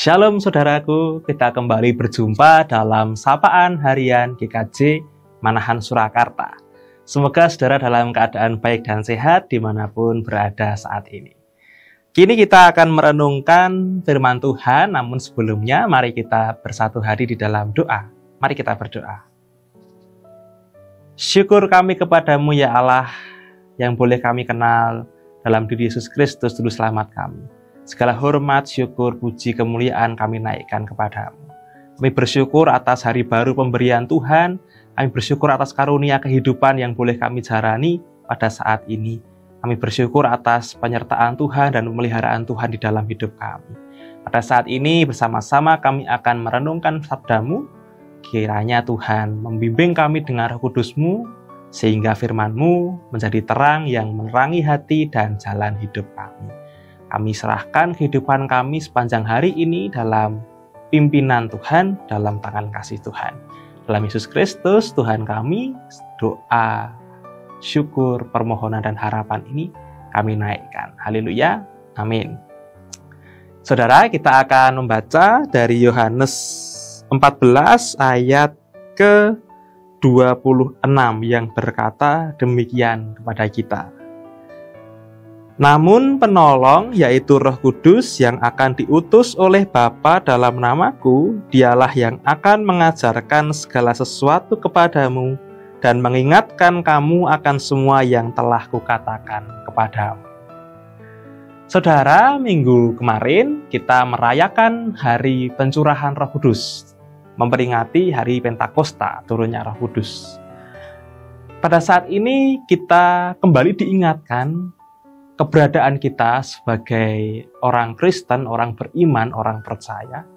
Shalom saudaraku, kita kembali berjumpa dalam Sapaan Harian GKJ Manahan Surakarta. Semoga saudara dalam keadaan baik dan sehat dimanapun berada saat ini. Kini kita akan merenungkan firman Tuhan, namun sebelumnya mari kita bersatu hati di dalam doa. Mari kita berdoa. Syukur kami kepadamu ya Allah, yang boleh kami kenal dalam diri Yesus Kristus Juru Selamat kami. Segala hormat, syukur, puji, kemuliaan kami naikkan kepadamu. Kami bersyukur atas hari baru pemberian Tuhan. Kami bersyukur atas karunia kehidupan yang boleh kami jalani pada saat ini. Kami bersyukur atas penyertaan Tuhan dan pemeliharaan Tuhan di dalam hidup kami. Pada saat ini bersama-sama kami akan merenungkan sabda-Mu. Kiranya Tuhan membimbing kami dengan Roh Kudus-Mu, sehingga firman-Mu menjadi terang yang menerangi hati dan jalan hidup kami. Kami serahkan kehidupan kami sepanjang hari ini dalam pimpinan Tuhan, dalam tangan kasih Tuhan. Dalam Yesus Kristus, Tuhan kami, doa, syukur, permohonan, dan harapan ini kami naikkan. Haleluya, amin. Saudara, kita akan membaca dari Yohanes 14 ayat ke-26 yang berkata demikian kepada kita. Namun penolong, yaitu Roh Kudus yang akan diutus oleh Bapa dalam namaku, dialah yang akan mengajarkan segala sesuatu kepadamu dan mengingatkan kamu akan semua yang telah kukatakan kepadamu. Saudara, minggu kemarin kita merayakan hari pencurahan Roh Kudus, memperingati hari Pentakosta, turunnya Roh Kudus. Pada saat ini kita kembali diingatkan keberadaan kita sebagai orang Kristen, orang beriman, orang percaya.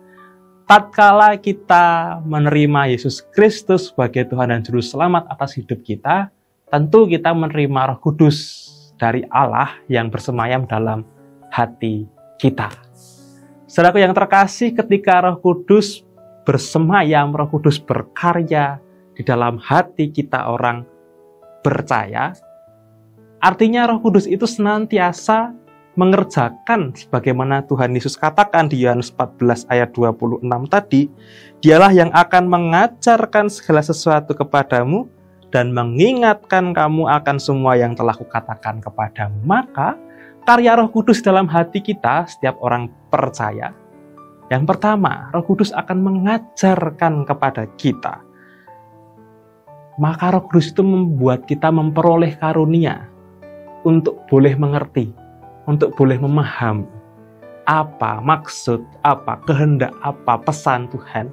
Tatkala kita menerima Yesus Kristus sebagai Tuhan dan Juru Selamat atas hidup kita, tentu kita menerima Roh Kudus dari Allah yang bersemayam dalam hati kita. Saudaraku yang terkasih, ketika Roh Kudus bersemayam, Roh Kudus berkarya di dalam hati kita orang percaya, artinya Roh Kudus itu senantiasa mengerjakan sebagaimana Tuhan Yesus katakan di Yohanes 14 ayat 26 tadi, dialah yang akan mengajarkan segala sesuatu kepadamu dan mengingatkan kamu akan semua yang telah kukatakan kepadamu. Maka karya Roh Kudus dalam hati kita, setiap orang percaya, yang pertama, Roh Kudus akan mengajarkan kepada kita. Maka Roh Kudus itu membuat kita memperoleh karunia untuk boleh mengerti, untuk boleh memahami apa maksud, apa kehendak, apa pesan Tuhan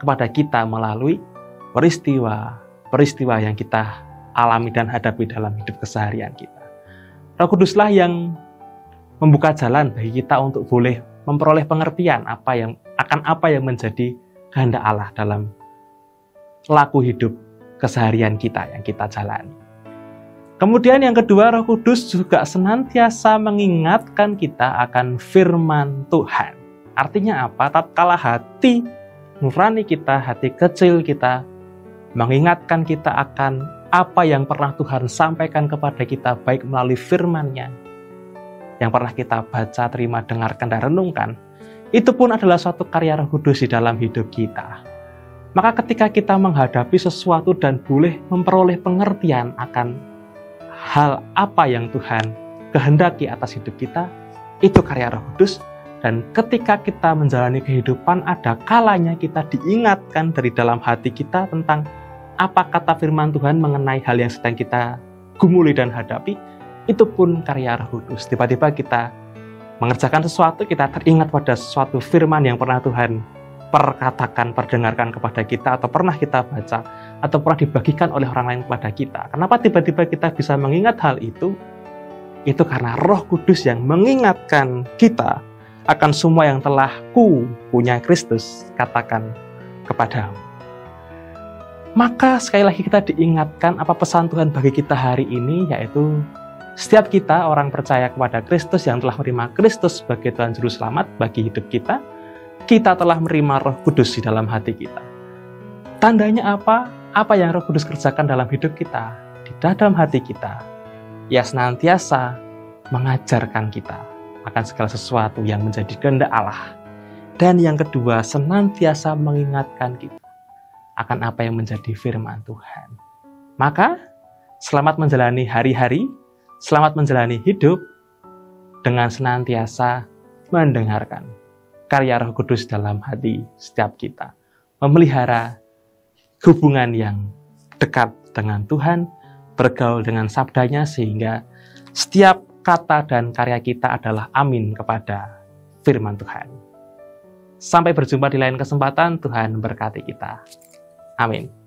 kepada kita melalui peristiwa yang kita alami dan hadapi dalam hidup keseharian kita. Roh Kuduslah yang membuka jalan bagi kita untuk boleh memperoleh pengertian apa yang menjadi kehendak Allah dalam laku hidup keseharian kita yang kita jalani. Kemudian yang kedua, Roh Kudus juga senantiasa mengingatkan kita akan firman Tuhan. Artinya apa? Tatkala hati nurani kita, hati kecil kita, mengingatkan kita akan apa yang pernah Tuhan sampaikan kepada kita, baik melalui firman-Nya, yang pernah kita baca, terima, dengarkan, dan renungkan, itu pun adalah suatu karya Roh Kudus di dalam hidup kita. Maka ketika kita menghadapi sesuatu dan boleh memperoleh pengertian akan hal apa yang Tuhan kehendaki atas hidup kita, itu karya Roh Kudus. Dan ketika kita menjalani kehidupan, ada kalanya kita diingatkan dari dalam hati kita tentang apa kata firman Tuhan mengenai hal yang sedang kita gumuli dan hadapi, itu pun karya Roh Kudus. Tiba-tiba kita mengerjakan sesuatu, kita teringat pada sesuatu firman yang pernah Tuhan perkatakan, perdengarkan kepada kita, atau pernah kita baca, atau pernah dibagikan oleh orang lain kepada kita. Kenapa tiba-tiba kita bisa mengingat hal itu? Itu karena Roh Kudus yang mengingatkan kita akan semua yang telah punya Kristus katakan kepadamu. Maka sekali lagi kita diingatkan apa pesan Tuhan bagi kita hari ini, yaitu setiap kita orang percaya kepada Kristus yang telah menerima Kristus sebagai Tuhan Juru Selamat bagi hidup kita, kita telah menerima Roh Kudus di dalam hati kita. Tandanya apa? Apa yang Roh Kudus kerjakan dalam hidup kita, di dalam hati kita? Ia senantiasa mengajarkan kita akan segala sesuatu yang menjadi kehendak Allah Dan yang kedua, senantiasa mengingatkan kita akan apa yang menjadi firman Tuhan. Maka, selamat menjalani hari-hari, selamat menjalani hidup dengan senantiasa mendengarkan karya Roh Kudus dalam hati setiap kita. Memelihara hubungan yang dekat dengan Tuhan, bergaul dengan sabdanya sehingga setiap kata dan karya kita adalah amin kepada firman Tuhan. Sampai berjumpa di lain kesempatan, Tuhan berkati kita. Amin.